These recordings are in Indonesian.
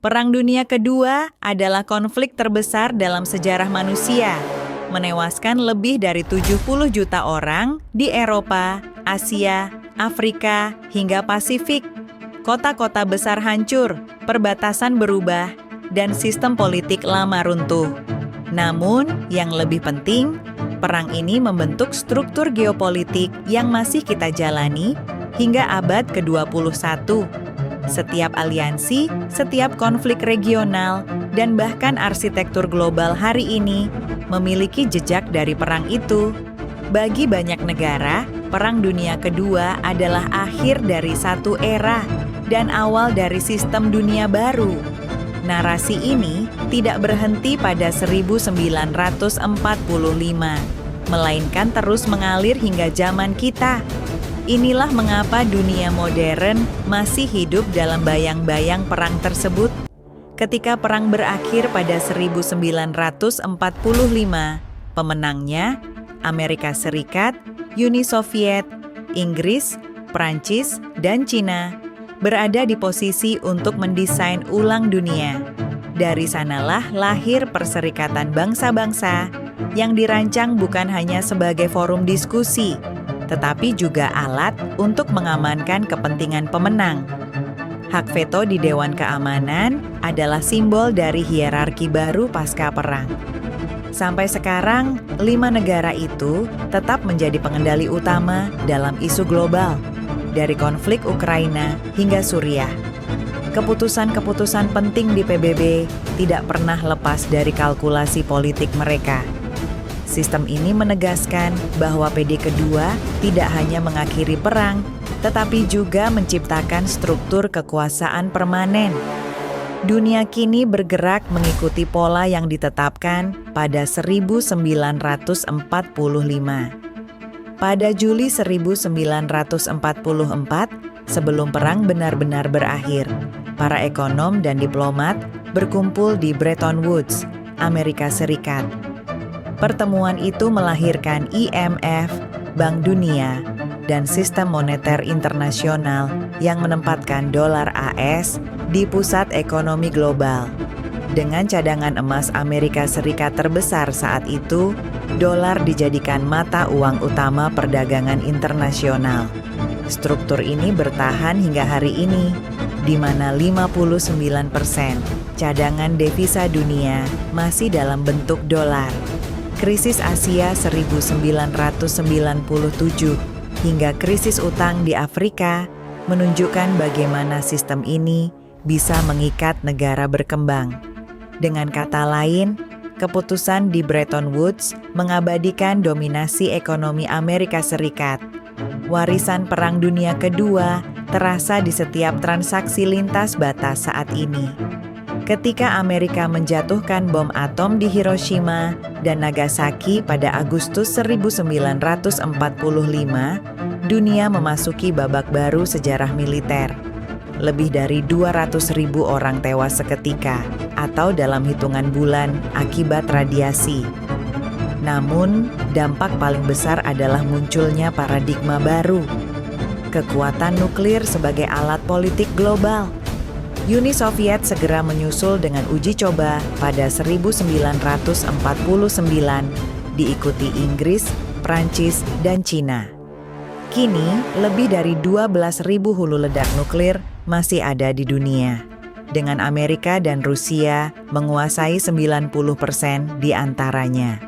Perang Dunia Kedua adalah konflik terbesar dalam sejarah manusia, menewaskan lebih dari 70 juta orang di Eropa, Asia, Afrika, hingga Pasifik. Kota-kota besar hancur, perbatasan berubah, dan sistem politik lama runtuh. Namun, yang lebih penting, perang ini membentuk struktur geopolitik yang masih kita jalani hingga abad ke-21. Setiap aliansi, setiap konflik regional, dan bahkan arsitektur global hari ini memiliki jejak dari perang itu. Bagi banyak negara, Perang Dunia Kedua adalah akhir dari satu era dan awal dari sistem dunia baru. Narasi ini tidak berhenti pada 1945, melainkan terus mengalir hingga zaman kita. Inilah mengapa dunia modern masih hidup dalam bayang-bayang perang tersebut. Ketika perang berakhir pada 1945, pemenangnya Amerika Serikat, Uni Soviet, Inggris, Prancis, dan Cina berada di posisi untuk mendesain ulang dunia. Dari sanalah lahir Perserikatan Bangsa-Bangsa yang dirancang bukan hanya sebagai forum diskusi, tetapi juga alat untuk mengamankan kepentingan pemenang. Hak veto di Dewan Keamanan adalah simbol dari hierarki baru pasca perang. Sampai sekarang, 5 negara itu tetap menjadi pengendali utama dalam isu global, dari konflik Ukraina hingga Suriah. Keputusan-keputusan penting di PBB tidak pernah lepas dari kalkulasi politik mereka. Sistem ini menegaskan bahwa PD kedua tidak hanya mengakhiri perang, tetapi juga menciptakan struktur kekuasaan permanen. Dunia kini bergerak mengikuti pola yang ditetapkan pada 1945. Pada Juli 1944, sebelum perang benar-benar berakhir, para ekonom dan diplomat berkumpul di Bretton Woods, Amerika Serikat. Pertemuan itu melahirkan IMF, Bank Dunia, dan sistem moneter internasional yang menempatkan dolar AS di pusat ekonomi global. Dengan cadangan emas Amerika Serikat terbesar saat itu, dolar dijadikan mata uang utama perdagangan internasional. Struktur ini bertahan hingga hari ini, di mana 59% cadangan devisa dunia masih dalam bentuk dolar. Krisis Asia 1997 hingga krisis utang di Afrika menunjukkan bagaimana sistem ini bisa mengikat negara berkembang. Dengan kata lain, keputusan di Bretton Woods mengabadikan dominasi ekonomi Amerika Serikat. Warisan Perang Dunia Kedua terasa di setiap transaksi lintas batas saat ini. Ketika Amerika menjatuhkan bom atom di Hiroshima dan Nagasaki pada Agustus 1945, dunia memasuki babak baru sejarah militer. Lebih dari 200.000 orang tewas seketika atau dalam hitungan bulan akibat radiasi. Namun, dampak paling besar adalah munculnya paradigma baru. Kekuatan nuklir sebagai alat politik global. Uni Soviet segera menyusul dengan uji coba pada 1949, diikuti Inggris, Prancis, dan Cina. Kini, lebih dari 12.000 hulu ledak nuklir masih ada di dunia, dengan Amerika dan Rusia menguasai 90% di antaranya.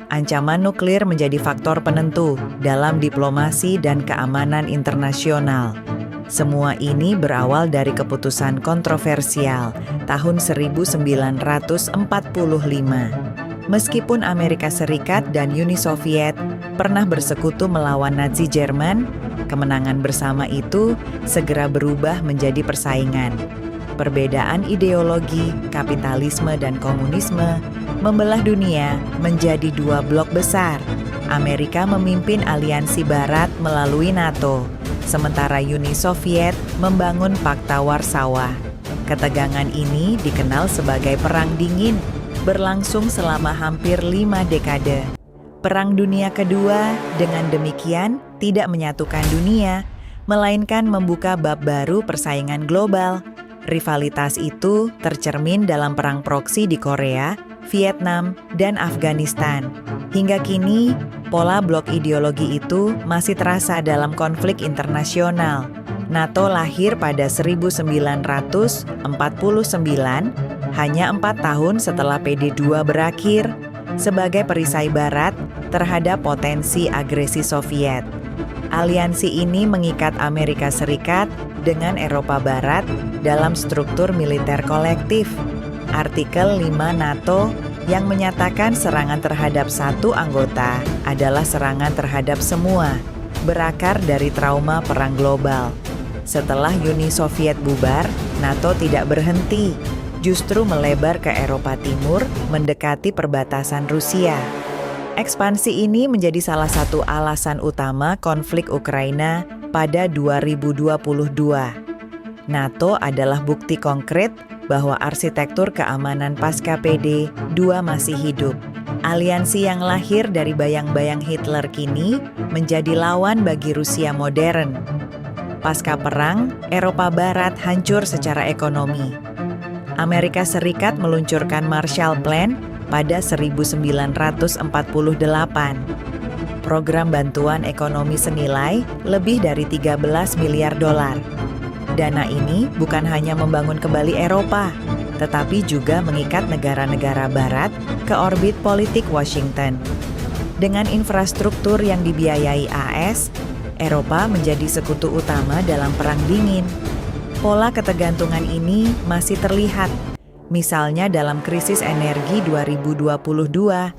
Ancaman nuklir menjadi faktor penentu dalam diplomasi dan keamanan internasional. Semua ini berawal dari keputusan kontroversial tahun 1945. Meskipun Amerika Serikat dan Uni Soviet pernah bersekutu melawan Nazi Jerman, kemenangan bersama itu segera berubah menjadi persaingan. Perbedaan ideologi, kapitalisme, dan komunisme membelah dunia menjadi dua blok besar. Amerika memimpin aliansi Barat melalui NATO, sementara Uni Soviet membangun Pakta Warsawa. Ketegangan ini dikenal sebagai Perang Dingin, berlangsung selama hampir 5 dekade. Perang Dunia Kedua dengan demikian tidak menyatukan dunia, melainkan membuka bab baru persaingan global Rivalitas itu tercermin dalam perang proksi di Korea, Vietnam, dan Afghanistan. Hingga kini, pola blok ideologi itu masih terasa dalam konflik internasional. NATO lahir pada 1949, hanya 4 tahun setelah PD2 berakhir, sebagai perisai Barat terhadap potensi agresi Soviet. Aliansi ini mengikat Amerika Serikat dengan Eropa Barat dalam struktur militer kolektif. Artikel 5 NATO yang menyatakan serangan terhadap satu anggota adalah serangan terhadap semua, berakar dari trauma perang global. Setelah Uni Soviet bubar, NATO tidak berhenti, justru melebar ke Eropa Timur, mendekati perbatasan Rusia. Ekspansi ini menjadi salah satu alasan utama konflik Ukraina pada 2022. NATO adalah bukti konkret bahwa arsitektur keamanan pasca PD2 masih hidup. Aliansi yang lahir dari bayang-bayang Hitler kini menjadi lawan bagi Rusia modern. Pasca perang, Eropa Barat hancur secara ekonomi. Amerika Serikat meluncurkan Marshall Plan pada 1948. Program bantuan ekonomi senilai lebih dari 13 miliar dolar. Dana ini bukan hanya membangun kembali Eropa, tetapi juga mengikat negara-negara Barat ke orbit politik Washington. Dengan infrastruktur yang dibiayai AS, Eropa menjadi sekutu utama dalam Perang Dingin. Pola ketergantungan ini masih terlihat, misalnya dalam krisis energi 2022,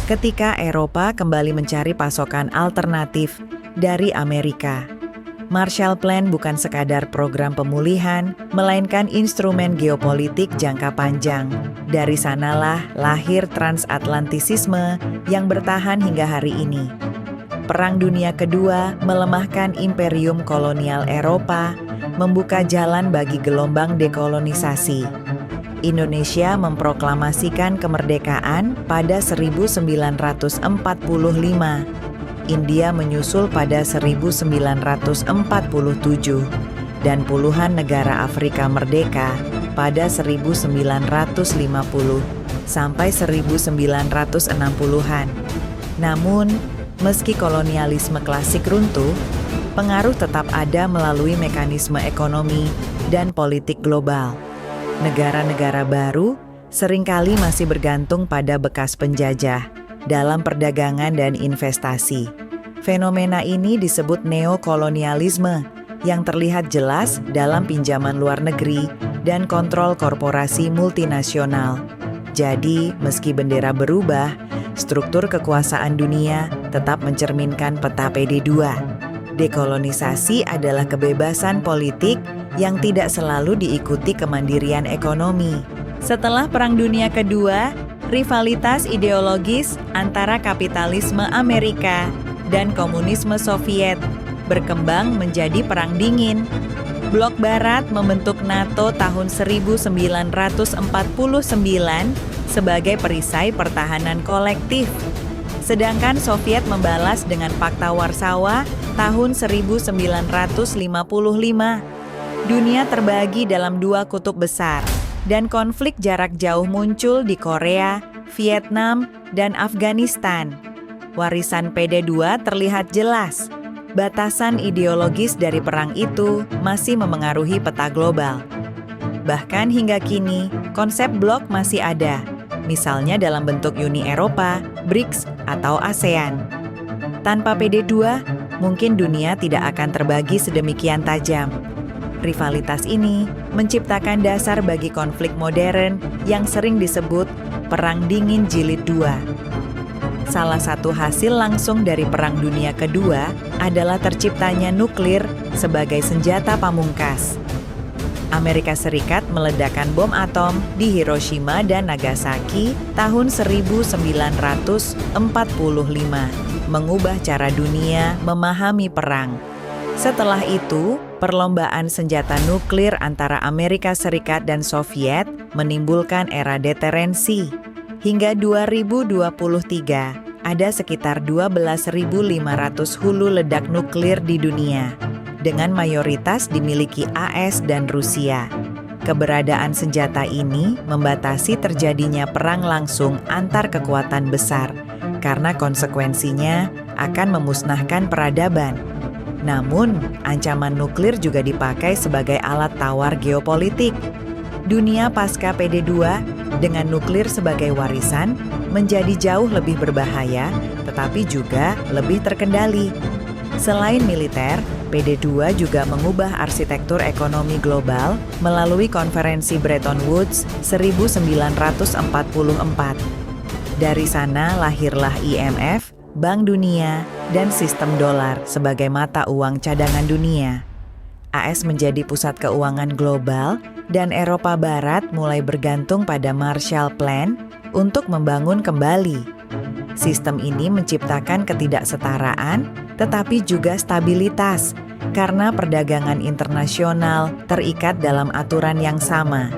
ketika Eropa kembali mencari pasokan alternatif dari Amerika. Marshall Plan bukan sekadar program pemulihan, melainkan instrumen geopolitik jangka panjang. Dari sanalah lahir transatlantisisme yang bertahan hingga hari ini. Perang Dunia Kedua melemahkan imperium kolonial Eropa, membuka jalan bagi gelombang dekolonisasi. Indonesia memproklamasikan kemerdekaan pada 1945. India menyusul pada 1947 dan puluhan negara Afrika merdeka pada 1950 sampai 1960-an. Namun, meski kolonialisme klasik runtuh, pengaruh tetap ada melalui mekanisme ekonomi dan politik global. Negara-negara baru seringkali masih bergantung pada bekas penjajah dalam perdagangan dan investasi. Fenomena ini disebut neokolonialisme yang terlihat jelas dalam pinjaman luar negeri dan kontrol korporasi multinasional. Jadi, meski bendera berubah, struktur kekuasaan dunia tetap mencerminkan peta PD2. Dekolonisasi adalah kebebasan politik yang tidak selalu diikuti kemandirian ekonomi. Setelah Perang Dunia Kedua, rivalitas ideologis antara kapitalisme Amerika dan komunisme Soviet berkembang menjadi Perang Dingin. Blok Barat membentuk NATO tahun 1949 sebagai perisai pertahanan kolektif. Sedangkan Soviet membalas dengan Fakta Warsawa tahun 1955. Dunia terbagi dalam dua kutub besar, dan konflik jarak jauh muncul di Korea, Vietnam, dan Afghanistan. Warisan PD2 terlihat jelas. Batasan ideologis dari perang itu masih memengaruhi peta global. Bahkan hingga kini, konsep blok masih ada, misalnya dalam bentuk Uni Eropa, BRICS, atau ASEAN. Tanpa PD2, mungkin dunia tidak akan terbagi sedemikian tajam. Rivalitas ini menciptakan dasar bagi konflik modern yang sering disebut Perang Dingin Jilid 2. Salah satu hasil langsung dari Perang Dunia Kedua adalah terciptanya nuklir sebagai senjata pamungkas. Amerika Serikat meledakkan bom atom di Hiroshima dan Nagasaki tahun 1945, mengubah cara dunia memahami perang. Setelah itu, perlombaan senjata nuklir antara Amerika Serikat dan Soviet menimbulkan era deterensi. Hingga 2023, ada sekitar 12.500 hulu ledak nuklir di dunia, dengan mayoritas dimiliki AS dan Rusia. Keberadaan senjata ini membatasi terjadinya perang langsung antar kekuatan besar, karena konsekuensinya akan memusnahkan peradaban. Namun, ancaman nuklir juga dipakai sebagai alat tawar geopolitik. Dunia pasca PD2 dengan nuklir sebagai warisan menjadi jauh lebih berbahaya, tetapi juga lebih terkendali. Selain militer, PD2 juga mengubah arsitektur ekonomi global melalui konferensi Bretton Woods 1944. Dari sana lahirlah IMF, Bank Dunia, dan sistem dolar sebagai mata uang cadangan dunia. AS menjadi pusat keuangan global dan Eropa Barat mulai bergantung pada Marshall Plan untuk membangun kembali. Sistem ini menciptakan ketidaksetaraan, tetapi juga stabilitas, karena perdagangan internasional terikat dalam aturan yang sama.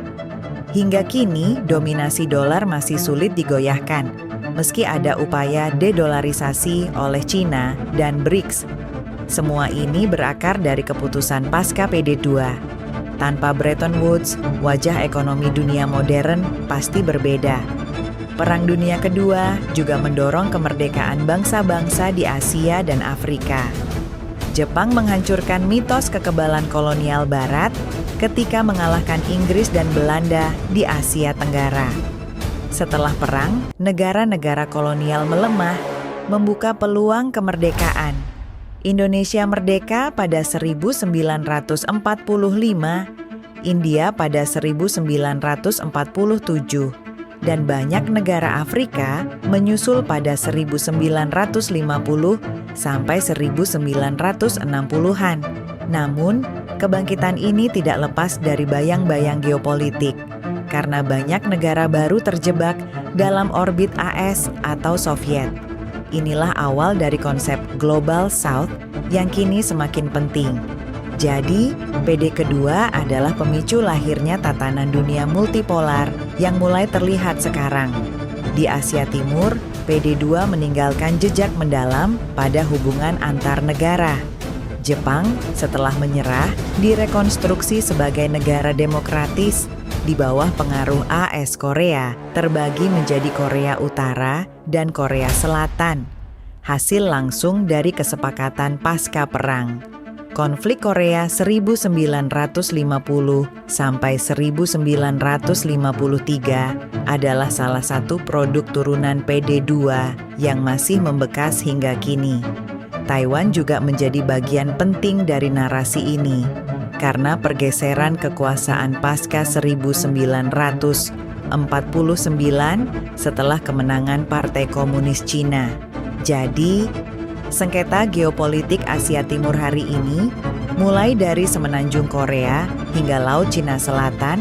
Hingga kini, dominasi dolar masih sulit digoyahkan, meski ada upaya dedolarisasi oleh China dan BRICS. Semua ini berakar dari keputusan pasca PD2. Tanpa Bretton Woods, wajah ekonomi dunia modern pasti berbeda. Perang Dunia Kedua juga mendorong kemerdekaan bangsa-bangsa di Asia dan Afrika. Jepang menghancurkan mitos kekebalan kolonial Barat ketika mengalahkan Inggris dan Belanda di Asia Tenggara. Setelah perang, negara-negara kolonial melemah, membuka peluang kemerdekaan. Indonesia merdeka pada 1945, India pada 1947, dan banyak negara Afrika menyusul pada 1950 sampai 1960-an. Namun, kebangkitan ini tidak lepas dari bayang-bayang geopolitik, karena banyak negara baru terjebak dalam orbit AS atau Soviet. Inilah awal dari konsep Global South yang kini semakin penting. Jadi, PD kedua adalah pemicu lahirnya tatanan dunia multipolar yang mulai terlihat sekarang. Di Asia Timur, PD2 meninggalkan jejak mendalam pada hubungan antar negara. Jepang, setelah menyerah, direkonstruksi sebagai negara demokratis di bawah pengaruh AS Korea, terbagi menjadi Korea Utara dan Korea Selatan. Hasil langsung dari kesepakatan pasca perang. Konflik Korea 1950 sampai 1953 adalah salah satu produk turunan PD2 yang masih membekas hingga kini. Taiwan juga menjadi bagian penting dari narasi ini, karena pergeseran kekuasaan pasca 1949 setelah kemenangan Partai Komunis Cina. Jadi, sengketa geopolitik Asia Timur hari ini, mulai dari semenanjung Korea hingga Laut Cina Selatan,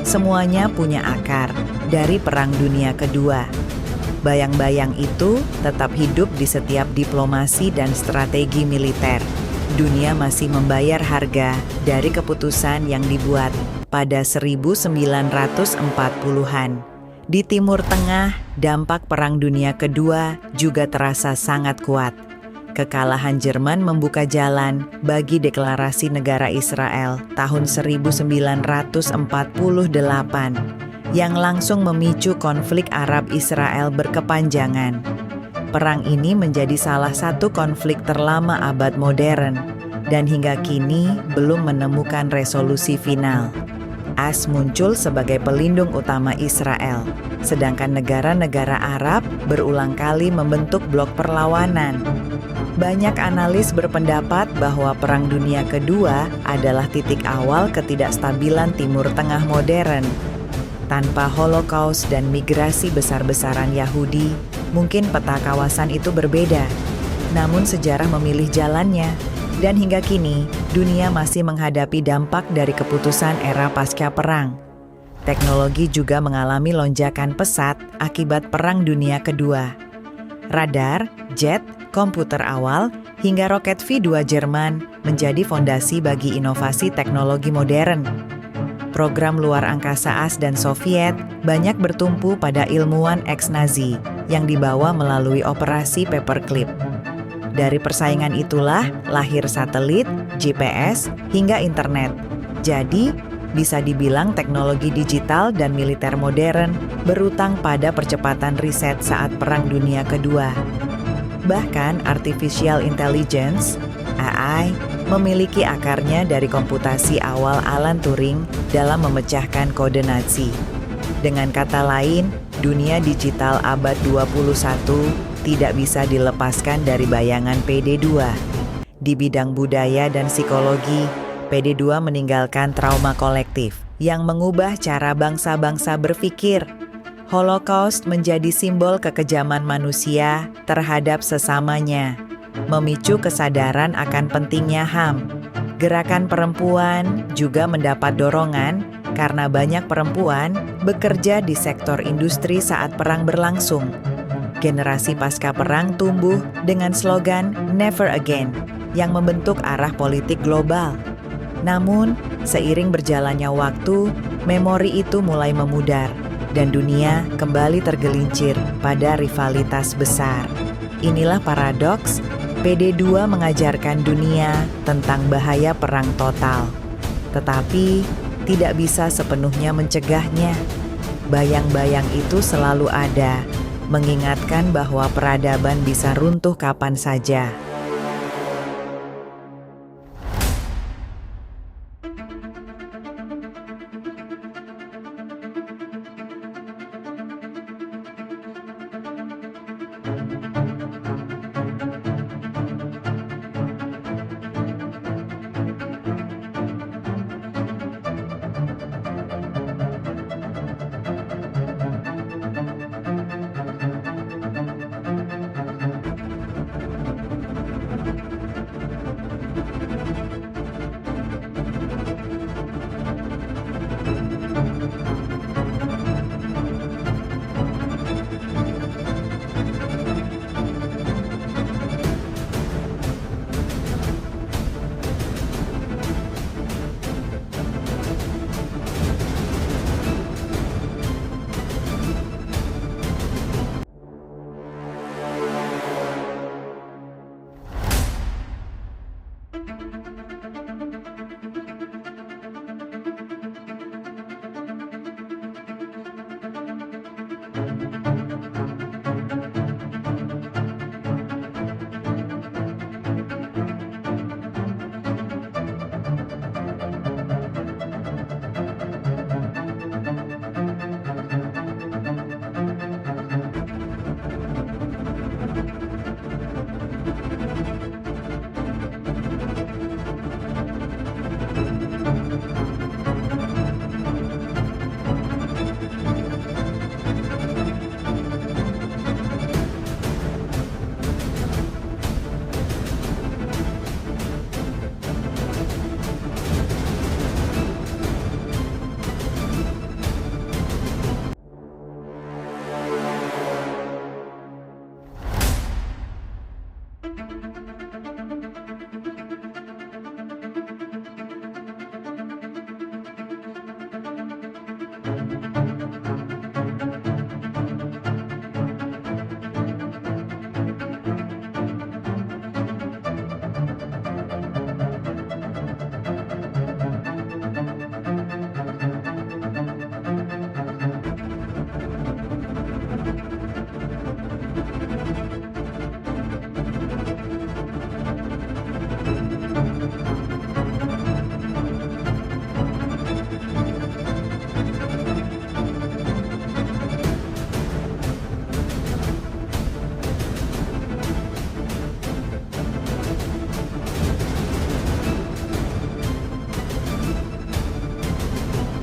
semuanya punya akar dari Perang Dunia Kedua. Bayang-bayang itu tetap hidup di setiap diplomasi dan strategi militer. Dunia masih membayar harga dari keputusan yang dibuat pada 1940-an. Di Timur Tengah, dampak Perang Dunia Kedua juga terasa sangat kuat. Kekalahan Jerman membuka jalan bagi deklarasi negara Israel tahun 1948 yang langsung memicu konflik Arab-Israel berkepanjangan. Perang ini menjadi salah satu konflik terlama abad modern dan hingga kini belum menemukan resolusi final. AS muncul sebagai pelindung utama Israel, sedangkan negara-negara Arab berulang kali membentuk blok perlawanan. Banyak analis berpendapat bahwa Perang Dunia Kedua adalah titik awal ketidakstabilan Timur Tengah modern. Tanpa Holocaust dan migrasi besar-besaran Yahudi, mungkin peta kawasan itu berbeda. Namun sejarah memilih jalannya, dan hingga kini dunia masih menghadapi dampak dari keputusan era pasca perang. Teknologi juga mengalami lonjakan pesat akibat Perang Dunia Kedua. Radar, jet, komputer awal, hingga roket V2 Jerman menjadi fondasi bagi inovasi teknologi modern. Program luar angkasa AS dan Soviet banyak bertumpu pada ilmuwan ex-Nazi yang dibawa melalui operasi paperclip. Dari persaingan itulah lahir satelit, GPS, hingga internet. Jadi, Bisa dibilang teknologi digital dan militer modern berutang pada percepatan riset saat Perang Dunia Kedua. Bahkan artificial intelligence, AI, memiliki akarnya dari komputasi awal Alan Turing dalam memecahkan kode Nazi. Dengan kata lain, dunia digital abad 21 tidak bisa dilepaskan dari bayangan PD2. Di bidang budaya dan psikologi, PD2 meninggalkan trauma kolektif yang mengubah cara bangsa-bangsa berpikir. Holocaust menjadi simbol kekejaman manusia terhadap sesamanya, memicu kesadaran akan pentingnya HAM. Gerakan perempuan juga mendapat dorongan karena banyak perempuan bekerja di sektor industri saat perang berlangsung. Generasi pasca perang tumbuh dengan slogan Never Again yang membentuk arah politik global. Namun, seiring berjalannya waktu, memori itu mulai memudar dan dunia kembali tergelincir pada rivalitas besar. Inilah paradoks, PD2 mengajarkan dunia tentang bahaya perang total, tetapi tidak bisa sepenuhnya mencegahnya. Bayang-bayang itu selalu ada, mengingatkan bahwa peradaban bisa runtuh kapan saja.